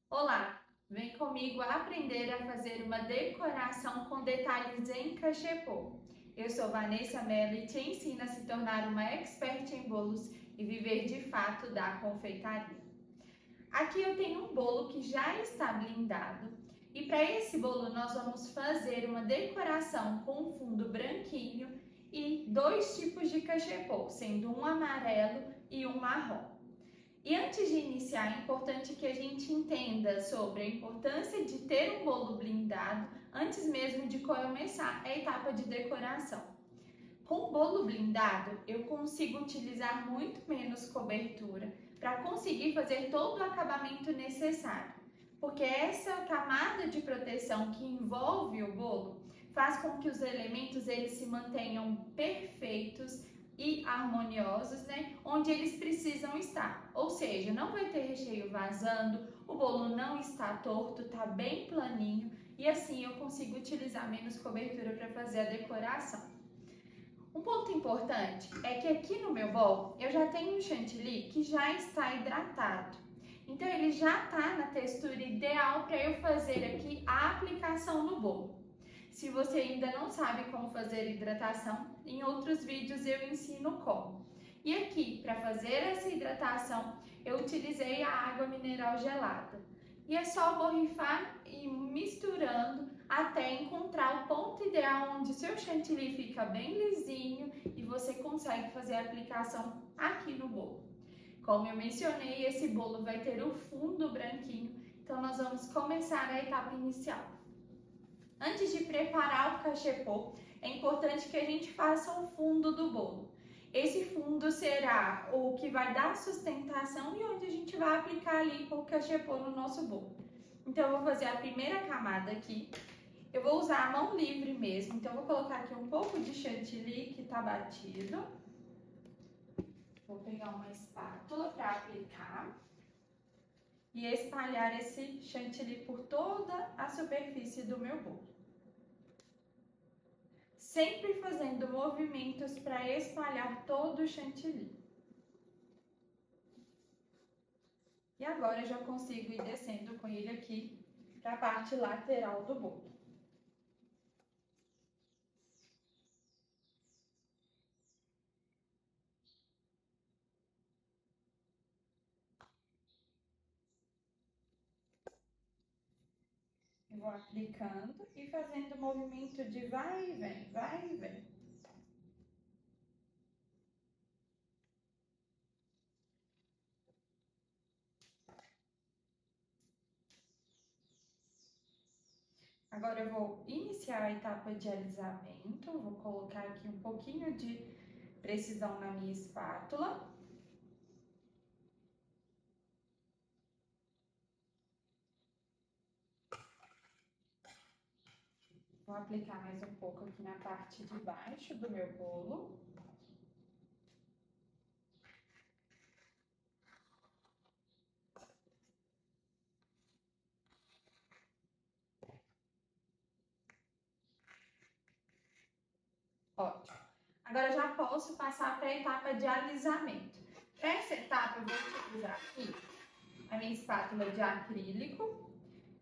Olá, vem comigo aprender a fazer uma decoração com detalhes em cachepô. Eu sou Vanessa Mello e te ensino a se tornar uma expert em bolos e viver de fato da confeitaria. Aqui eu tenho um bolo que já está blindado e para esse bolo nós vamos fazer uma decoração com um fundo branquinho e dois tipos de cachepô, sendo um amarelo e um marrom. E antes de iniciar, é importante que a gente entenda sobre a importância de ter um bolo blindado antes mesmo de começar a etapa de decoração. Com o bolo blindado, eu consigo utilizar muito menos cobertura para conseguir fazer todo o acabamento necessário, porque essa camada de proteção que envolve o bolo faz com que os elementos eles se mantenham perfeitos e harmoniosos, né? Onde eles precisam estar. Ou seja, não vai ter recheio vazando, o bolo não está torto, está bem planinho e assim eu consigo utilizar menos cobertura para fazer a decoração. Um ponto importante é que aqui no meu bowl eu já tenho um chantilly que já está hidratado. Então ele já está na textura ideal para eu fazer aqui a aplicação no bolo. Se você ainda não sabe como fazer hidratação, em outros vídeos eu ensino como. E aqui, para fazer essa hidratação, eu utilizei a água mineral gelada. E é só borrifar e misturando até encontrar o ponto ideal onde seu chantilly fica bem lisinho e você consegue fazer a aplicação aqui no bolo. Como eu mencionei, esse bolo vai ter o fundo branquinho, então nós vamos começar a etapa inicial. Antes de preparar o cachepô, é importante que a gente faça o fundo do bolo. Esse fundo será o que vai dar sustentação e onde a gente vai aplicar ali o cachepô no nosso bolo. Então, eu vou fazer a primeira camada aqui. Eu vou usar a mão livre mesmo, então eu vou colocar aqui um pouco de chantilly que tá batido. Vou pegar uma espátula para aplicar e espalhar esse chantilly por toda a superfície do meu bolo. Sempre fazendo movimentos para espalhar todo o chantilly. E agora eu já consigo ir descendo com ele aqui para a parte lateral do bolo. Eu vou aplicando e fazendo o movimento de vai e vem, vai e vem. Agora eu vou iniciar a etapa de alisamento, vou colocar aqui um pouquinho de precisão na minha espátula. Vou aplicar mais um pouco aqui na parte de baixo do meu bolo. Ótimo. Agora já posso passar para a etapa de alisamento. Para essa etapa, eu vou utilizar aqui a minha espátula de acrílico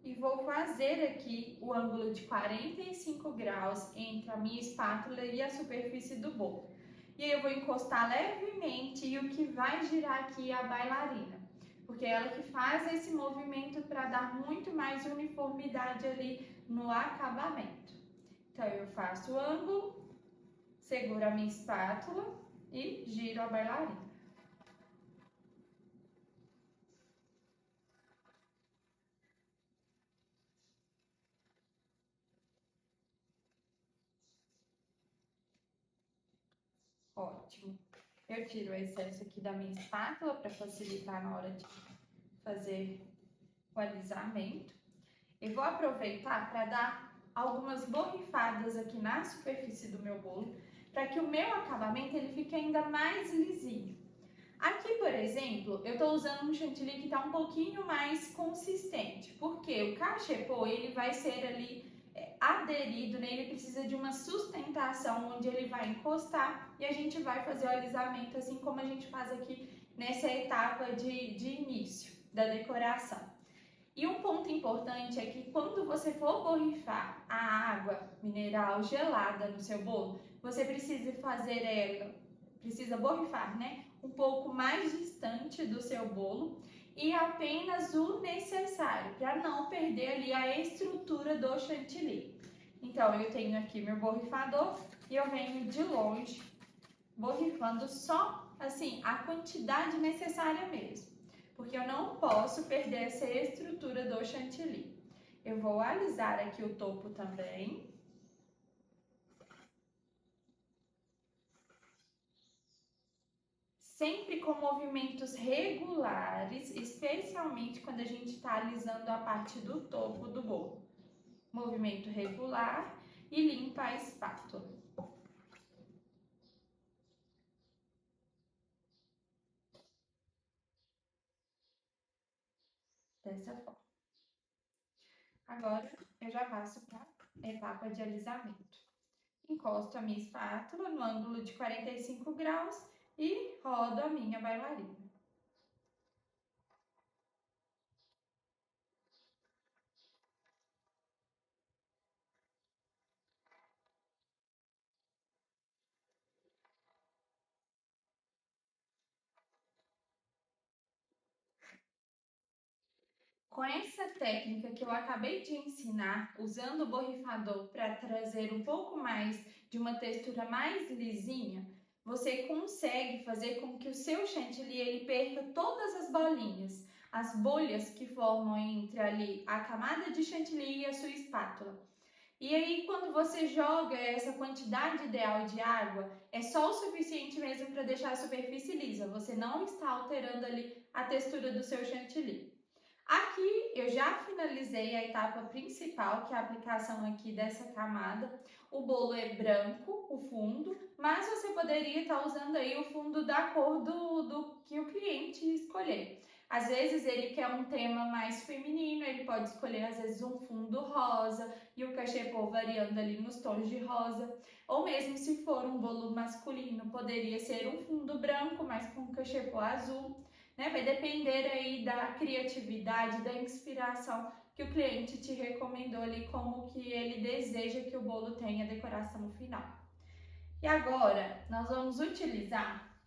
e vou fazer aqui o ângulo de 45 graus entre a minha espátula e a superfície do bolo. E aí eu vou encostar levemente e o que vai girar aqui é a bailarina, porque é ela que faz esse movimento para dar muito mais uniformidade ali no acabamento. Então eu faço o ângulo, seguro a minha espátula e giro a bailarina. Ótimo. Eu tiro o excesso aqui da minha espátula para facilitar na hora de fazer o alisamento. Eu vou aproveitar para dar algumas borrifadas aqui na superfície do meu bolo, para que o meu acabamento ele fique ainda mais lisinho. Aqui, por exemplo, eu estou usando um chantilly que está um pouquinho mais consistente, porque o cachepô ele vai ser ali aderido, né? Ele precisa de uma sustentação onde ele vai encostar e a gente vai fazer o alisamento assim como a gente faz aqui nessa etapa de início da decoração. E um importante é que quando você for borrifar a água mineral gelada no seu bolo, você precisa borrifar, né, um pouco mais distante do seu bolo e apenas o necessário para não perder ali a estrutura do chantilly. Então, eu tenho aqui meu borrifador e eu venho de longe borrifando só assim a quantidade necessária mesmo, porque eu não posso perder essa estrutura do chantilly. Eu vou alisar aqui o topo também. Sempre com movimentos regulares, especialmente quando a gente está alisando a parte do topo do bolo. Movimento regular e limpa a espátula. Dessa forma. Agora, eu já passo para a etapa de alisamento. Encosto a minha espátula no ângulo de 45 graus e rodo a minha bailarina. Com essa técnica que eu acabei de ensinar, usando o borrifador para trazer um pouco mais de uma textura mais lisinha, você consegue fazer com que o seu chantilly ele perca todas as bolinhas, as bolhas que formam entre ali a camada de chantilly e a sua espátula. E aí, quando você joga essa quantidade ideal de água, é só o suficiente mesmo para deixar a superfície lisa. Você não está alterando ali a textura do seu chantilly. Aqui eu já finalizei a etapa principal, que é a aplicação aqui dessa camada. O bolo é branco, o fundo, mas você poderia estar usando aí o fundo da cor do que o cliente escolher. Às vezes ele quer um tema mais feminino, ele pode escolher às vezes um fundo rosa e o cachepô variando ali nos tons de rosa. Ou mesmo se for um bolo masculino, poderia ser um fundo branco, mas com cachepô azul. Né? Vai depender aí da criatividade, da inspiração que o cliente te recomendou ali, como que ele deseja que o bolo tenha a decoração final. E agora, nós vamos utilizar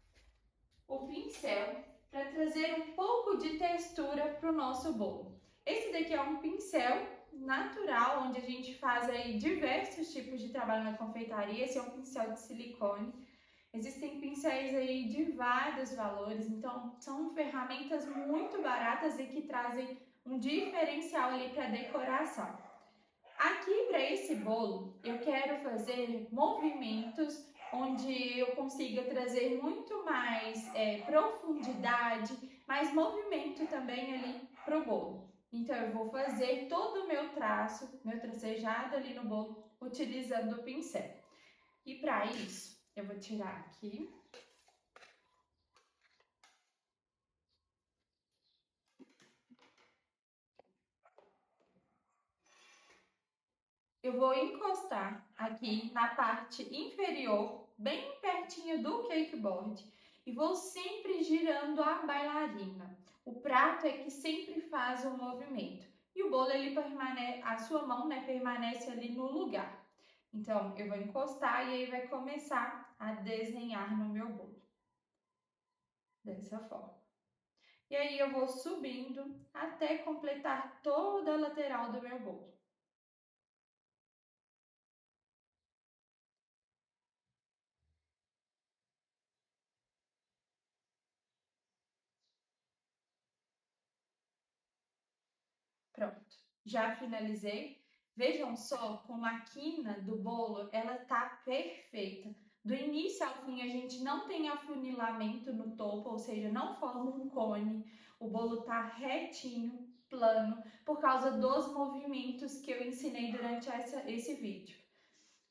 o pincel para trazer um pouco de textura para o nosso bolo. Esse daqui é um pincel natural, onde a gente faz aí diversos tipos de trabalho na confeitaria. Esse é um pincel de silicone. Existem pincéis aí de vários valores, então são ferramentas muito baratas e que trazem um diferencial ali para a decoração. Aqui para esse bolo eu quero fazer movimentos onde eu consiga trazer muito mais profundidade, mais movimento também ali para o bolo. Então eu vou fazer todo o meu traço, meu tracejado ali no bolo, utilizando o pincel. E para isso, eu vou tirar aqui. Eu vou encostar aqui na parte inferior, bem pertinho do cakeboard, e vou sempre girando a bailarina. O prato é que sempre faz o movimento. E o bolo, ele permanece, a sua mão, né, permanece ali no lugar. Então, eu vou encostar e aí vai começar a desenhar no meu bolo. Dessa forma. E aí eu vou subindo até completar toda a lateral do meu bolo. Pronto, já finalizei. Vejam só como a quina do bolo, ela tá perfeita. Do início ao fim, a gente não tem afunilamento no topo, ou seja, não forma um cone. O bolo tá retinho, plano, por causa dos movimentos que eu ensinei durante esse vídeo.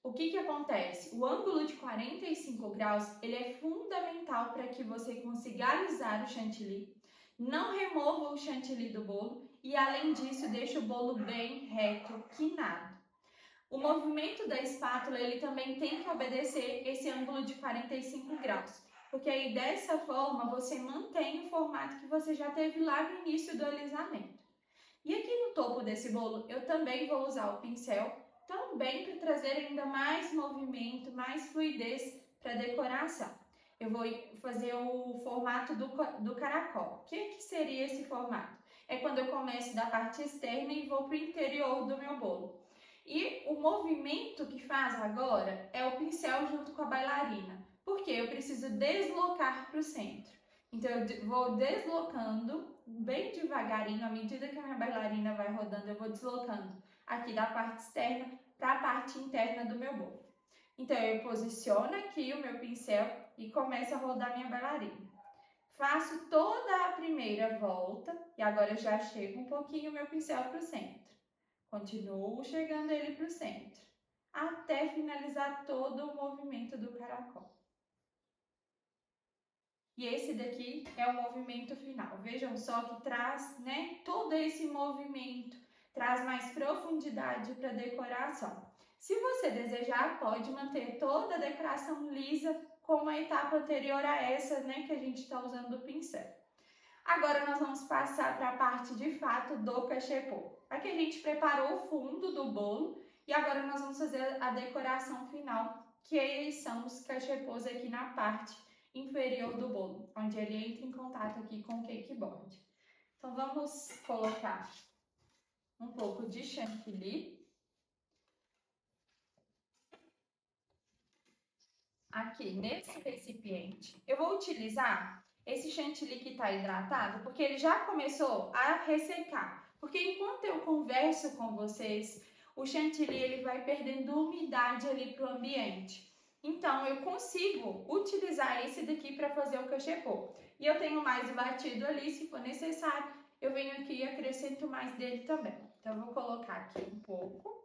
O que acontece? O ângulo de 45 graus, ele é fundamental para que você consiga alisar o chantilly, não remova o chantilly do bolo e, além disso, deixa o bolo bem reto, quinado. O movimento da espátula, ele também tem que obedecer esse ângulo de 45 graus, porque aí dessa forma você mantém o formato que você já teve lá no início do alisamento. E aqui no topo desse bolo, eu também vou usar o pincel, também para trazer ainda mais movimento, mais fluidez para a decoração. Eu vou fazer o formato do caracol. O que seria esse formato? É quando eu começo da parte externa e vou para o interior do meu bolo. E o movimento que faz agora é o pincel junto com a bailarina, porque eu preciso deslocar para o centro. Então eu vou deslocando bem devagarinho, à medida que a minha bailarina vai rodando, eu vou deslocando aqui da parte externa para a parte interna do meu bolo. Então eu posiciono aqui o meu pincel e começo a rodar minha bailarina. Faço toda a primeira volta e agora eu já chego um pouquinho o meu pincel para o centro. Continuo chegando ele para o centro, até finalizar todo o movimento do caracol. E esse daqui é o movimento final. Vejam só que traz, né, todo esse movimento, traz mais profundidade para a decoração. Se você desejar, pode manter toda a decoração lisa como a etapa anterior a essa, né, que a gente está usando o pincel. Agora nós vamos passar para a parte de fato do cachepô. Aqui a gente preparou o fundo do bolo e agora nós vamos fazer a decoração final, que são os cachepôs aqui na parte inferior do bolo, onde ele entra em contato aqui com o cake board. Então vamos colocar um pouco de chantilly aqui nesse recipiente. Eu vou utilizar esse chantilly que está hidratado, porque ele já começou a ressecar. Porque enquanto eu converso com vocês, o chantilly ele vai perdendo umidade ali para o ambiente. Então, eu consigo utilizar esse daqui para fazer o cachepô. E eu tenho mais batido ali, se for necessário, eu venho aqui e acrescento mais dele também. Então, eu vou colocar aqui um pouco.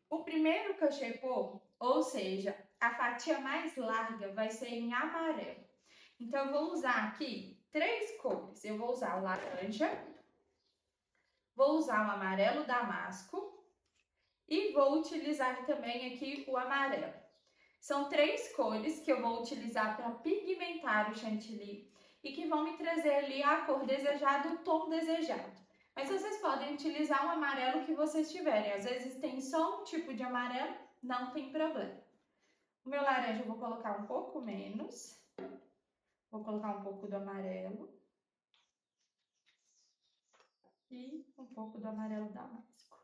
O primeiro cachepô, ou seja, a fatia mais larga vai ser em amarelo. Então, eu vou usar aqui 3 cores. Eu vou usar o laranja, vou usar o amarelo damasco e vou utilizar também aqui o amarelo. São 3 cores que eu vou utilizar para pigmentar o chantilly e que vão me trazer ali a cor desejada, o tom desejado. Mas vocês podem utilizar o amarelo que vocês tiverem. Às vezes tem só um tipo de amarelo, não tem problema. O meu laranja eu vou colocar um pouco menos. Vou colocar um pouco do amarelo. E um pouco do amarelo damasco.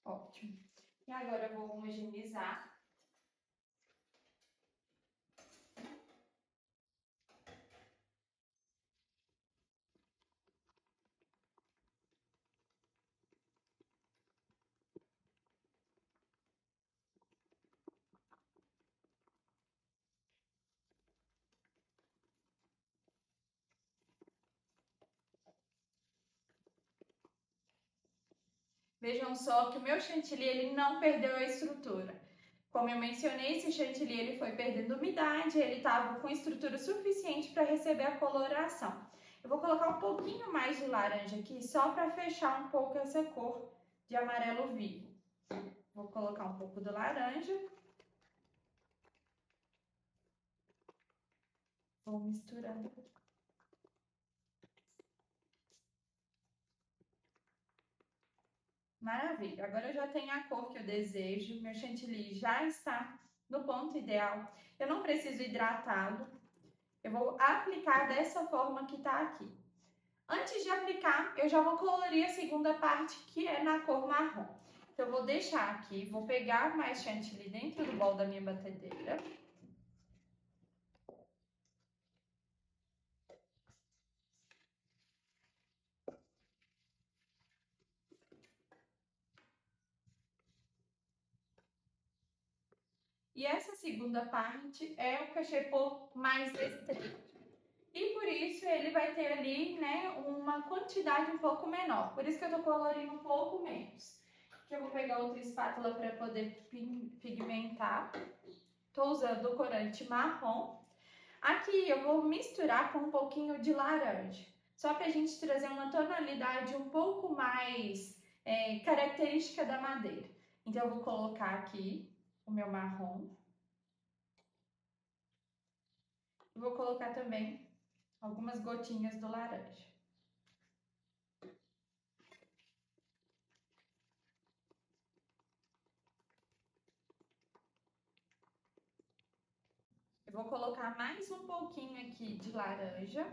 Ótimo. E agora eu vou homogeneizar. Vejam só que o meu chantilly ele não perdeu a estrutura. Como eu mencionei, esse chantilly ele foi perdendo umidade, ele estava com estrutura suficiente para receber a coloração. Eu vou colocar um pouquinho mais de laranja aqui, só para fechar um pouco essa cor de amarelo vivo. Vou colocar um pouco do laranja. Vou misturando. Maravilha, agora eu já tenho a cor que eu desejo, meu chantilly já está no ponto ideal. Eu não preciso hidratá-lo, eu vou aplicar dessa forma que está aqui. Antes de aplicar, eu já vou colorir a segunda parte, que é na cor marrom. Então, eu vou deixar aqui, vou pegar mais chantilly dentro do bol da minha batedeira. E essa segunda parte é o cachepô mais estreito. E por isso ele vai ter ali, né, uma quantidade um pouco menor. Por isso que eu tô colorindo um pouco menos. Aqui eu vou pegar outra espátula para poder pigmentar. Tô usando o corante marrom. Aqui eu vou misturar com um pouquinho de laranja. Só para a gente trazer uma tonalidade um pouco mais característica da madeira. Então eu vou colocar aqui o meu marrom. Vou colocar também algumas gotinhas do laranja. Eu vou colocar mais um pouquinho aqui de laranja.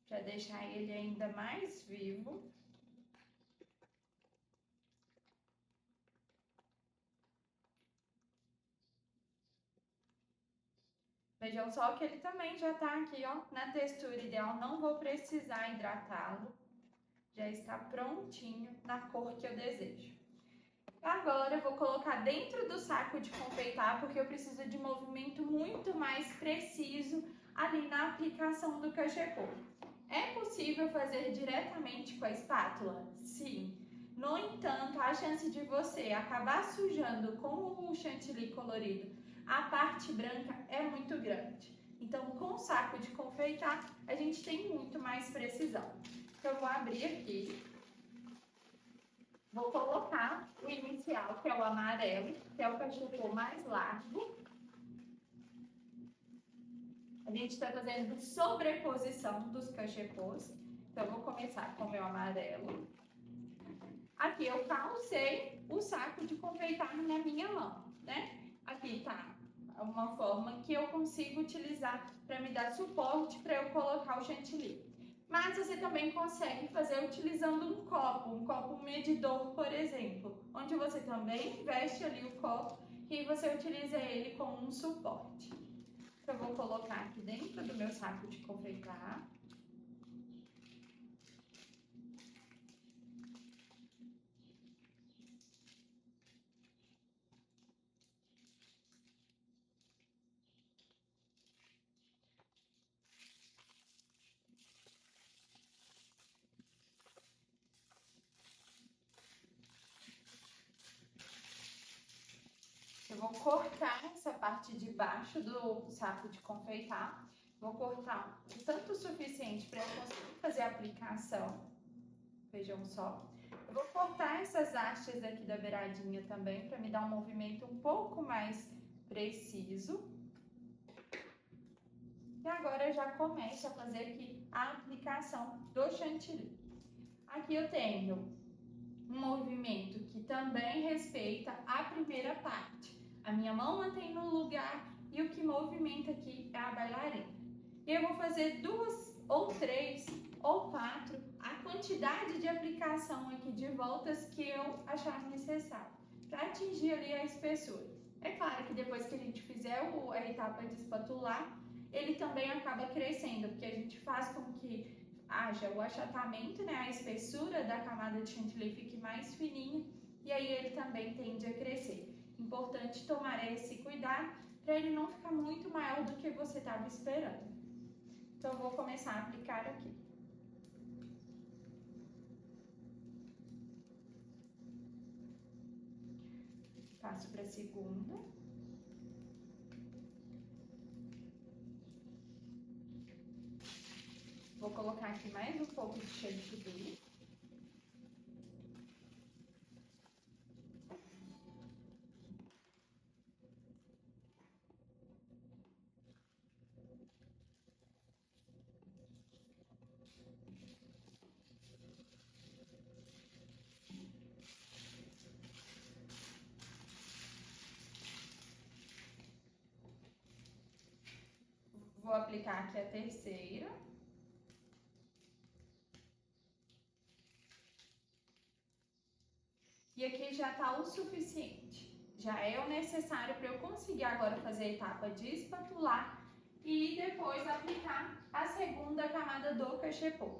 Para deixar ele ainda mais vivo. Vejam só que ele também já tá aqui, ó, na textura ideal. Não vou precisar hidratá-lo. Já está prontinho na cor que eu desejo. Agora eu vou colocar dentro do saco de confeitar, porque eu preciso de movimento muito mais preciso ali na aplicação do cachepô. É possível fazer diretamente com a espátula? Sim. No entanto, a chance de você acabar sujando com o chantilly colorido a parte branca é muito grande. Então, com o saco de confeitar, a gente tem muito mais precisão. Então, eu vou abrir aqui. Vou colocar o inicial, que é o amarelo, que é o cachepô mais largo. A gente está fazendo sobreposição dos cachepôs. Então, eu vou começar com o meu amarelo. Aqui eu calcei o saco de confeitar na minha mão, né? Aqui tá uma forma que eu consigo utilizar para me dar suporte para eu colocar o chantilly. Mas você também consegue fazer utilizando um copo medidor, por exemplo, onde você também veste ali o copo e você utiliza ele como um suporte. Então, eu vou colocar aqui dentro do meu saco de confeitar. Eu vou cortar essa parte de baixo do saco de confeitar. Vou cortar o tanto suficiente para eu conseguir fazer a aplicação. Vejam só. Eu vou cortar essas hastes aqui da beiradinha também para me dar um movimento um pouco mais preciso. E agora eu já começo a fazer aqui a aplicação do chantilly. Aqui eu tenho um movimento que também respeita a primeira parte. A minha mão mantém no lugar e o que movimenta aqui é a bailarina. E eu vou fazer 2 ou 3 ou 4 a quantidade de aplicação aqui de voltas que eu achar necessário para atingir ali a espessura. É claro que depois que a gente fizer a etapa de espatular, ele também acaba crescendo, porque a gente faz com que haja o achatamento, né, a espessura da camada de chantilly fique mais fininha e aí ele também tende a crescer. Importante tomar esse cuidado para ele não ficar muito maior do que você estava esperando. Então, eu vou começar a aplicar aqui. Passo para a segunda. Vou colocar aqui mais um pouco de chantilly. Vou aplicar aqui a terceira. E aqui já está o suficiente. Já é o necessário para eu conseguir agora fazer a etapa de espatular e depois aplicar a segunda camada do cachepô.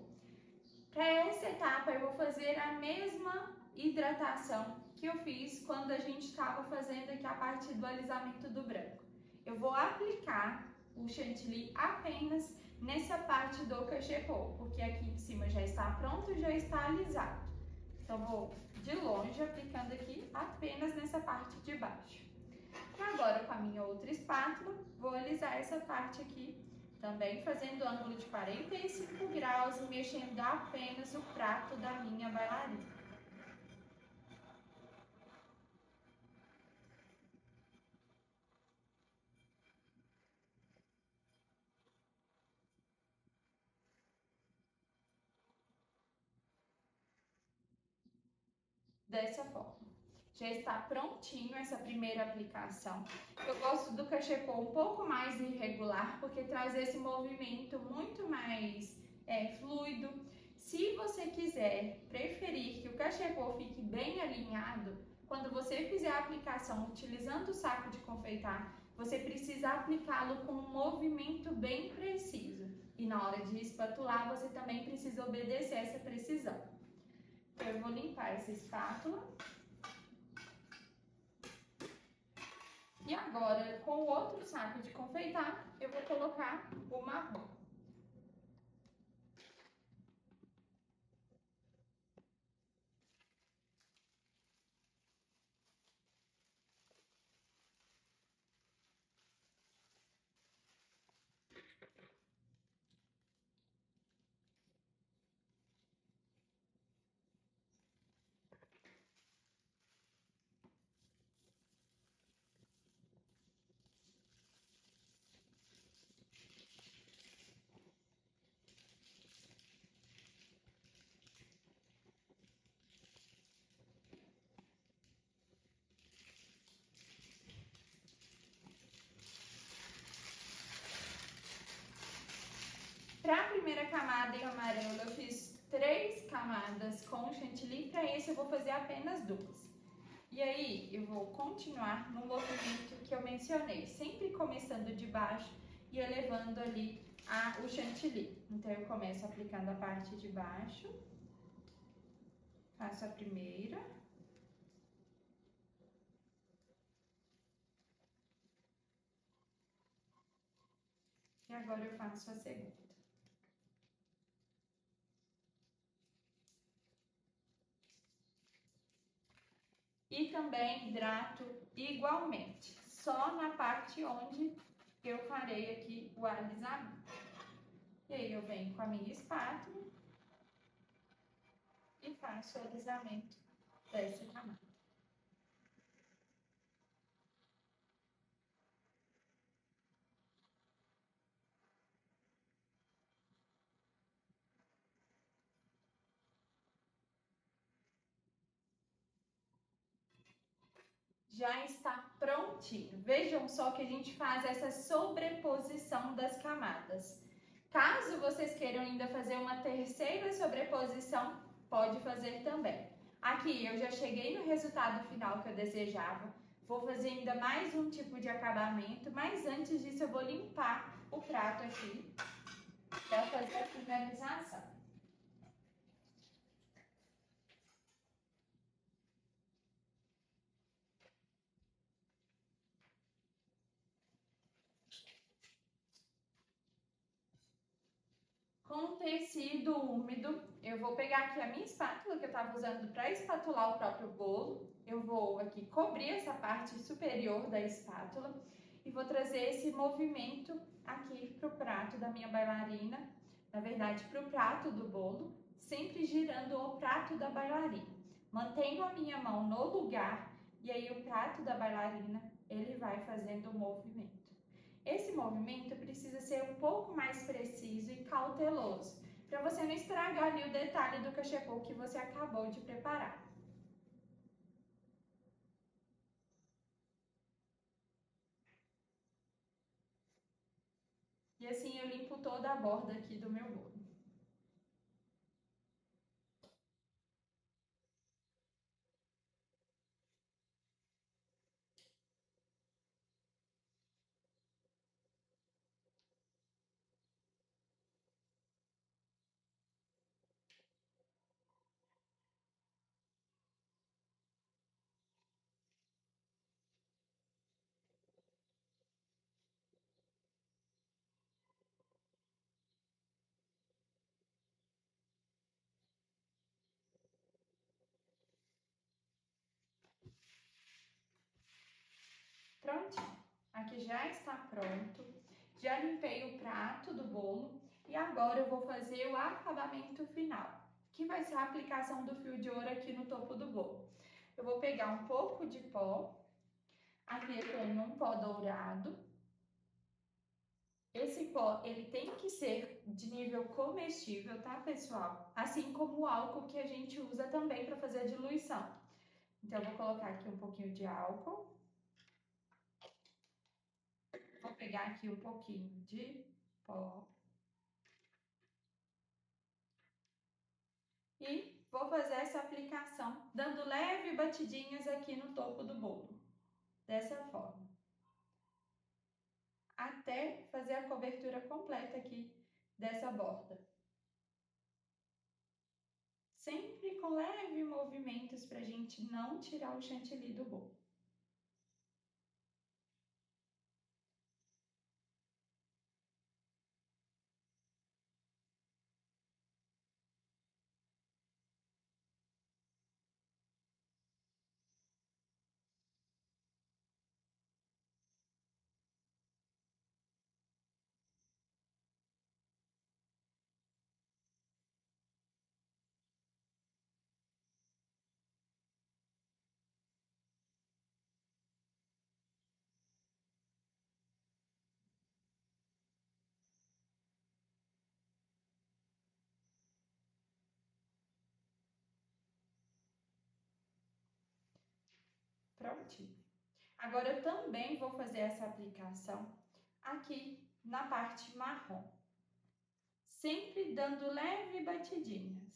Para essa etapa eu vou fazer a mesma hidratação que eu fiz quando a gente estava fazendo aqui a parte do alisamento do branco. Eu vou aplicar o chantilly apenas nessa parte do cachepô, porque aqui em cima já está pronto, já está alisado. Então, vou de longe aplicando aqui apenas nessa parte de baixo. E agora, com a minha outra espátula, vou alisar essa parte aqui, também fazendo ângulo de 45 graus e mexendo apenas o prato da minha bailarina. dessa forma. Já está prontinho essa primeira aplicação. Eu gosto do cachepô um pouco mais irregular, porque traz esse movimento muito mais fluido. Se você quiser preferir que o cachepô fique bem alinhado, quando você fizer a aplicação utilizando o saco de confeitar, você precisa aplicá-lo com um movimento bem preciso. E na hora de espatular, você também precisa obedecer essa precisão. Então, eu vou limpar essa espátula. E agora, com o outro saco de confeitar, eu vou colocar o marrom. Para a primeira camada em amarelo, eu fiz 3 camadas com chantilly. Para esse, eu vou fazer apenas 2. E aí, eu vou continuar no movimento que eu mencionei, sempre começando de baixo e elevando ali o chantilly. Então, eu começo aplicando a parte de baixo, faço a primeira. E agora eu faço a segunda. E também hidrato igualmente, só na parte onde eu farei aqui o alisamento. E aí eu venho com a minha espátula e faço o alisamento dessa camada. Já está prontinho. Vejam só que a gente faz essa sobreposição das camadas. Caso vocês queiram ainda fazer uma terceira sobreposição, pode fazer também. Aqui eu já cheguei no resultado final que eu desejava. Vou fazer ainda mais um tipo de acabamento, mas antes disso eu vou limpar o prato aqui para fazer a finalização. Com tecido úmido, eu vou pegar aqui a minha espátula que eu estava usando para espatular o próprio bolo. Eu vou aqui cobrir essa parte superior da espátula e vou trazer esse movimento aqui para o prato da minha bailarina, na verdade para o prato do bolo, sempre girando o prato da bailarina. Mantenho a minha mão no lugar e aí o prato da bailarina, ele vai fazendo o movimento. Esse movimento precisa ser um pouco mais preciso e cauteloso, para você não estragar ali o detalhe do cachepô que você acabou de preparar. E assim eu limpo toda a borda aqui do meu bolo. Prontinho. Aqui já está pronto. Já limpei o prato do bolo e agora eu vou fazer o acabamento final, que vai ser a aplicação do fio de ouro aqui no topo do bolo. Eu vou pegar um pouco de pó, aqui eu tenho um pó dourado. Esse pó, ele tem que ser de nível comestível, tá, pessoal? Assim como o álcool que a gente usa também para fazer a diluição. Então, eu vou colocar aqui um pouquinho de álcool. Vou pegar aqui um pouquinho de pó. E vou fazer essa aplicação, dando leve batidinhas aqui no topo do bolo. Dessa forma. Até fazer a cobertura completa aqui dessa borda. Sempre com leve movimentos para a gente não tirar o chantilly do bolo. Prontinho. Agora eu também vou fazer essa aplicação aqui na parte marrom. Sempre dando leve batidinhas.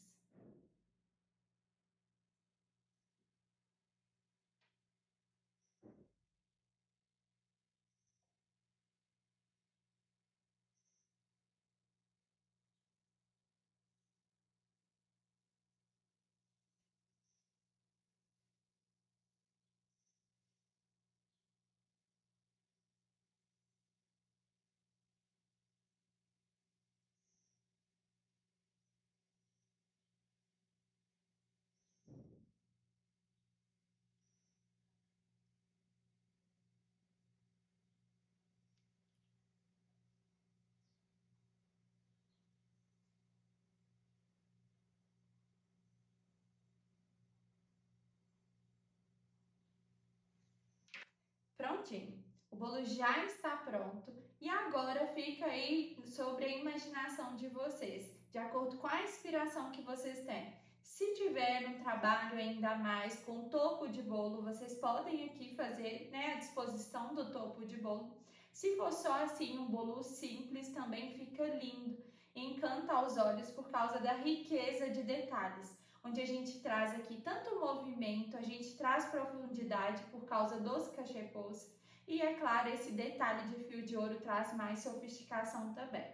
Prontinho. O bolo já está pronto e agora fica aí sobre a imaginação de vocês, de acordo com a inspiração que vocês têm. Se tiver um trabalho ainda mais com topo de bolo, vocês podem aqui fazer, né, a disposição do topo de bolo. Se for só assim um bolo simples, também fica lindo, encanta aos olhos por causa da riqueza de detalhes, onde a gente traz aqui tanto movimento, a gente traz profundidade por causa dos cachepôs e, é claro, esse detalhe de fio de ouro traz mais sofisticação também.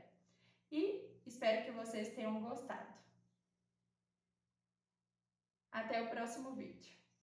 E espero que vocês tenham gostado. Até o próximo vídeo.